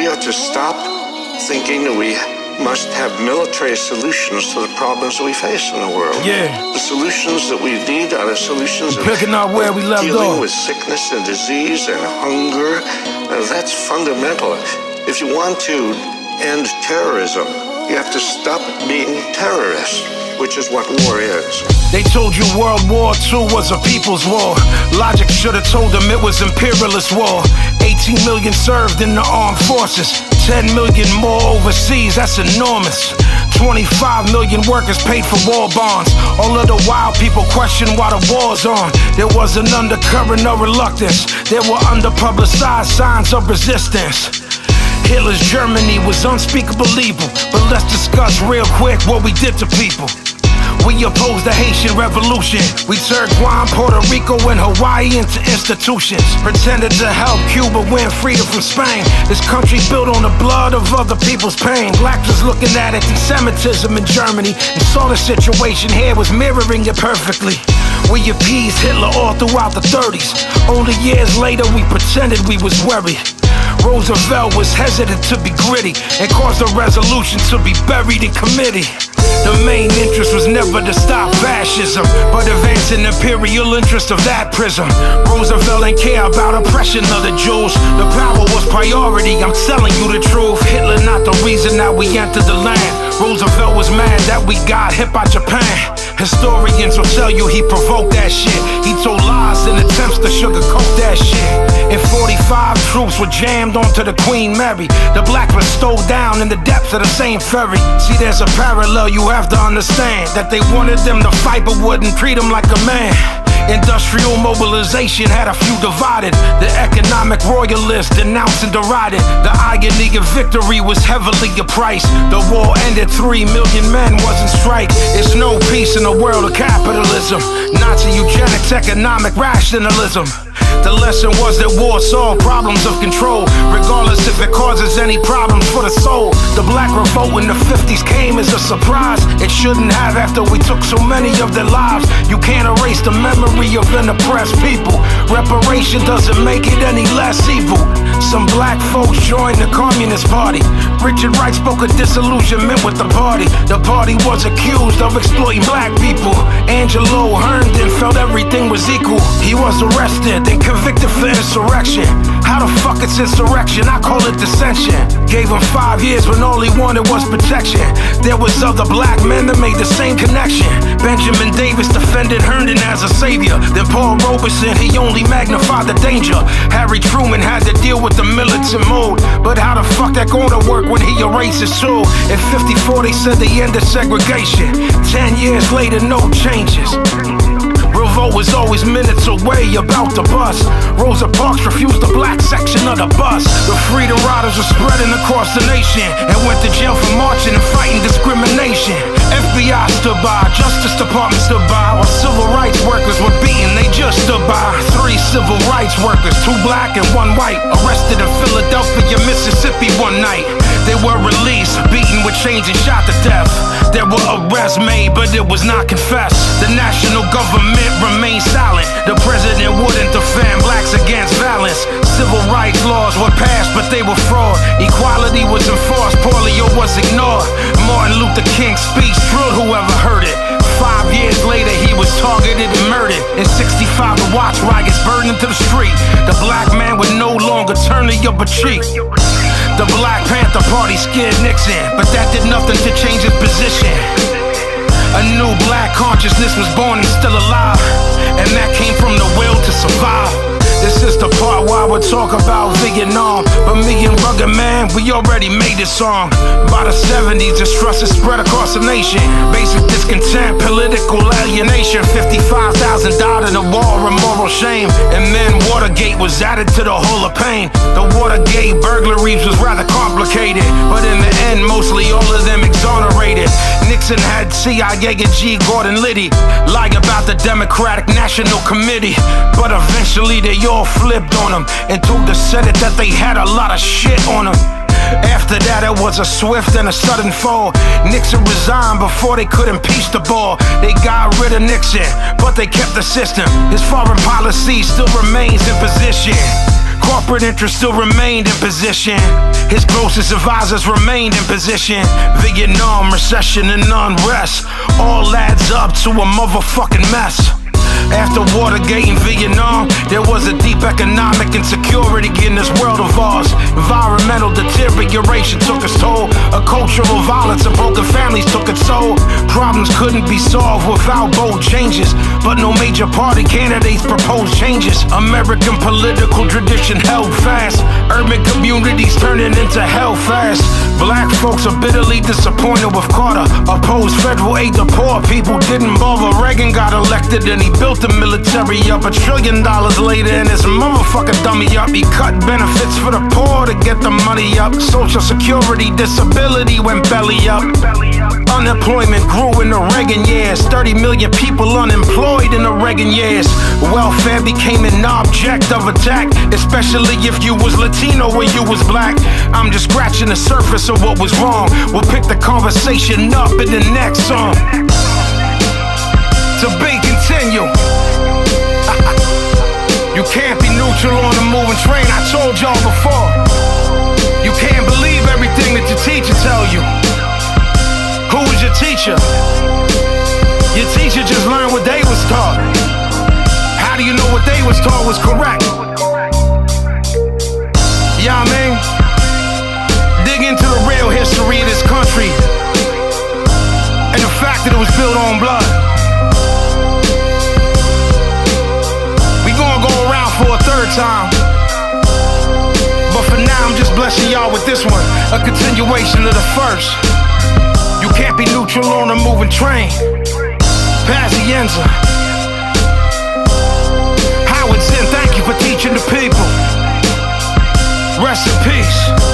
we ought to stop thinking that we must have military solutions to the problems we face in the world. Yeah. The solutions that we need are the solutions of picking up where we left dealing off. with sickness and disease and hunger. That's fundamental. If you want to end terrorism, you have to stop being terrorists, which is what war is. They told you World War II was a people's war. Logic should have told them it was imperialist war. 18 million served in the armed forces, 10 million more overseas, that's enormous. 25 million workers paid for war bonds. All of the while people question why the war's on. There was an undercurrent of reluctance. There were underpublicized signs of resistance. Hitler's Germany was unspeakable evil. But let's discuss real quick what we did to people. We opposed the Haitian Revolution. We turned Guam, Puerto Rico, and Hawaii into institutions. Pretended to help Cuba win freedom from Spain. This country built on the blood of other people's pain. Blacks was looking at anti-Semitism in Germany and saw the situation here was mirroring it perfectly. We appeased Hitler all throughout the 30s. Only years later we pretended we was worried. Roosevelt was hesitant to be gritty and caused a resolution to be buried in committee. The main interest was never to stop fascism, but advancing imperial interest of that prism. Roosevelt didn't care about oppression of the Jews. The power was priority, I'm telling you the truth. Hitler not the reason that we entered the land. Roosevelt was mad that we got hit by Japan. Historians will tell you he provoked that shit. He told lies in attempts to sugarcoat that shit. In 45, troops were jammed onto the Queen Mary. The blacks were stowed down in the depths of the same ferry. See, there's a parallel you have to understand. That they wanted them to fight but wouldn't treat them like a man. Industrial mobilization had a few divided. The economic royalists denounced and derided. The irony of victory was heavily a price. The war ended, 3 million men was in strike. It's no peace in the world of capitalism. Nazi eugenics, economic rationalism. The lesson was that war solved problems of control, regardless if it causes any problems for the soul. The black revolt in the 50s came as a surprise. It shouldn't have after we took so many of their lives. You can't erase the memory of an oppressed people. Reparation doesn't make it any less evil. Some black folks joined the Communist Party. Richard Wright spoke of disillusionment with the party. The party was accused of exploiting black people. Angelo Herndon felt everything was equal. He was arrested, then convicted for insurrection. How the fuck it's insurrection? I call it dissension. Gave him 5 years when all he wanted was protection. There was other black men that made the same connection. Benjamin Davis defended Herndon as a savior. Then Paul Robeson, he only magnified the danger. Harry Truman had to deal with the militant mode. But how the fuck that gonna work when he erased his soul? In 54 they said they ended segregation. 10 years later, no changes. Revolt was always minutes away, about the bus. Rosa Parks refused the black section of the bus. The Freedom Riders were spreading across the nation and went to jail for marching and fighting discrimination. FBI stood by, Justice Department stood by, while civil rights workers were beaten, they just stood by. 3 civil rights workers, 2 black and 1 white, arrested in Philadelphia, Mississippi one night. They were released, beaten with chains and shot to death. There were arrests made, but it was not confessed. The national government remained silent. The president wouldn't defend blacks against violence. Civil rights laws were passed, but they were fraud. Equality was enforced, polio was ignored. Martin Luther King's speech thrilled whoever heard it. 5 years later, he was targeted and murdered. In 65, the watch riots burned into the street. The black man would no longer turn the other cheek. The Black Panther Party scared Nixon, but that did nothing to change his position. A new black consciousness was born and still alive, and that came from the will to survive. This is the part where I would talk about Vietnam, but me and Rugged Man, we already made this song. By the 70s, distrust is spread across the nation. Basic discontent, political alienation. 55,000 died in a war of moral shame. And then Watergate was added to the Hall of Pain. The Watergate burglaries was rather complicated, but in the end, mostly all of them exonerated. Nixon had CIA and G. Gordon Liddy lie about the Democratic National Committee, but eventually they all flipped on him and told the Senate that they had a lot of shit on him. After that, it was a swift and a sudden fall. Nixon resigned before they could impeach the ball. They got rid of Nixon, but they kept the system. His foreign policy still remains in position. Corporate interests still remained in position. His closest advisors remained in position. Vietnam, recession, and unrest all adds up to a motherfucking mess. After Watergate in Vietnam, there was a deep economic insecurity in this world of ours. Environmental deterioration took its toll. A cultural violence and broken families took its toll. Problems couldn't be solved without bold changes, but no major party candidates proposed changes. American political tradition held fast. Urban communities turning into hell fast. Black folks are bitterly disappointed with Carter. Opposed federal aid to poor people, didn't bother. Reagan got elected and he built the military up. $1 trillion later and this motherfucker dummy up. He cut benefits for the poor to get the money up. Social security disability went belly up. Unemployment grew in the Reagan years. 30 million people unemployed in the Reagan years. Welfare became an object of attack, especially if you was Latino or you was black. I'm just scratching the surface of what was wrong. We'll pick the conversation up in the next song. To be continued. You can't be neutral on the moving train, I told y'all before. You can't believe everything that your teacher tell you. Who was your teacher? Your teacher just learned what they was taught. How do you know what they was taught was correct? Yeah, I mean, dig into the real history of this country and the fact that it was built on blood. For a third time, but for now I'm just blessing y'all with this one, a continuation of the first. You can't be neutral on a moving train. Pazienza. Howard Zinn, thank you for teaching the people. Rest in peace.